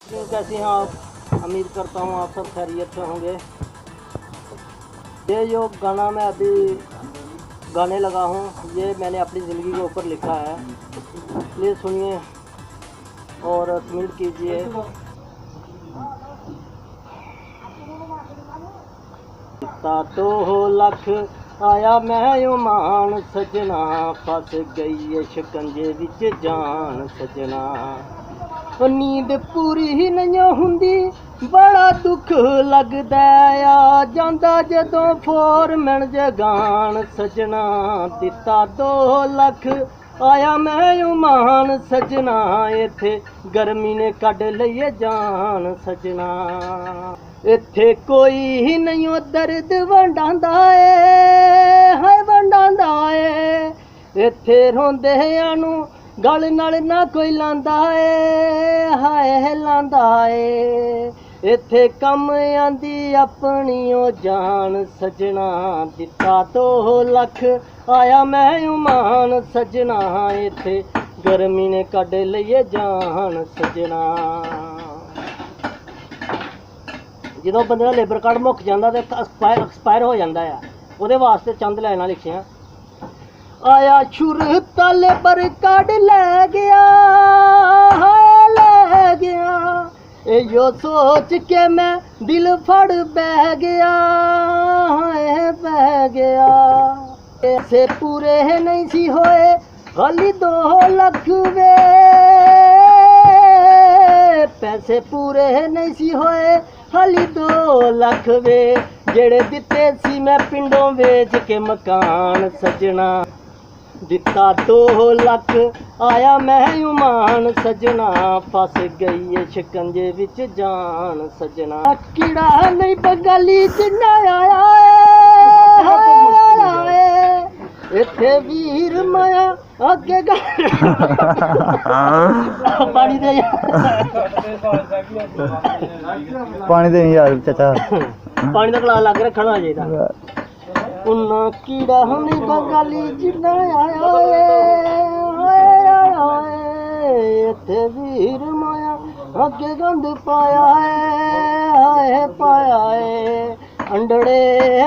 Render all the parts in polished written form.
कैसे हैं आप? उम्मीद करता हूँ आप सब खैरियत से होंगे। ये जो गाना मैं अभी गाने लगा हूँ, ये मैंने अपनी ज़िंदगी के ऊपर लिखा है। प्लीज़ सुनिए और कमेंट कीजिए। तो हो लख आया मैं उमान सजना, फस गई शिकंजे विच जान सजना। नींद पूरी ही नहीं हुंदी, बड़ा दुख लगदा आ जांदा जदों फोर मिन जगान सजना। दिता 2 लख आया मैं उमान सजना, इत्थे गर्मी ने कढ लईए जान सजना। इत्थे कोई नहीं दर्द वंडांदा ए, हाय वंडांदा ए। इत्थे रोंदेआं नूं गल नाल ना कोई लांदा ए, हाय लांदा ए। इत्थे कम आंदी अपनी ओ जान सजना। दिता 2 लख आया मैं उमान सजना, इत्थे गर्मी ने कढ लईए जान सजना। ਜਦੋਂ ਬੰਦੇ ਦਾ ਲੇਬਰ ਕਾਰਡ ਮੁੱਕ ਜਾਂਦਾ ਤੇ ਐਕਸਪਾਇਰ ਹੋ ਜਾਂਦਾ ਆ, ਉਹਦੇ ਵਾਸਤੇ ਚੰਦ ਲਾਈਨਾਂ ਲਿਖੀਆਂ। ਆਇਆ ਛੁਰ ਤਾਂ ਲੇਬਰ ਕਾਰਡ ਲੈ ਗਿਆ, ਹਾਏ ਲੈ ਗਿਆ। ਇਹੋ ਸੋਚ ਕੇ ਮੈਂ ਦਿਲ ਫੜ ਬਹਿ ਗਿਆ, ਹਾਏ ਬਹਿ ਗਿਆ। ਪੈਸੇ ਪੂਰੇ ਨਹੀਂ ਸੀ ਹੋਏ ਹਾਲੀ 2 ਲੱਖ ਵੇ, ਪੈਸੇ ਪੂਰੇ ਨਹੀਂ ਸੀ ਹੋਏ ਹਾਲੀ 2 ਲੱਖ ਵੇ। ਜਿਹੜੇ ਦਿੱਤੇ ਸੀ ਮੈਂ ਪਿੰਡੋਂ ਵੇਚ ਕੇ ਮਕਾਨ ਸਜਣਾ। ਦਿੱਤਾ 2 ਲੱਖ ਆਇਆ ਮੈਂ ਉਮਾਨ ਸਜਣਾ, ਫਸ ਗਈ ਏ ਸ਼ਿਕੰਜੇ ਵਿੱਚ ਜਾਨ ਸਜਣਾ। ਕੀੜਾ ਨਹੀਂ ਬੰਗਾਲੀ ਜਿੰਨਾ ਆਇਆ ਏ, ਇੱਥੇ ਵੀਰ ਮਾਇਆ ਅੱਗੇ ਪਾਣੀ ਦੇ पानी दे यार चाचा, पानी का गलास लग रखना चाहिए। उन्ना कीड़ा नहीं बंगाली जिन्ना आया इत्थे वीर माया अगे गंद पाया है, पाया है। अंडड़े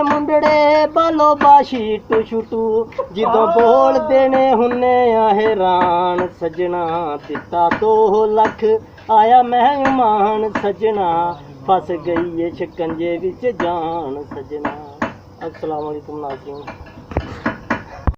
मुंडड़े बालो बाशी टू जिदों बोल देने हुन्ने हैरान सजना। दिता 2 लख आया मैं उमान सजना, फस गई है शिकंजे विच जान सजना। अस्सलाम वालेकुम नाज़रीन।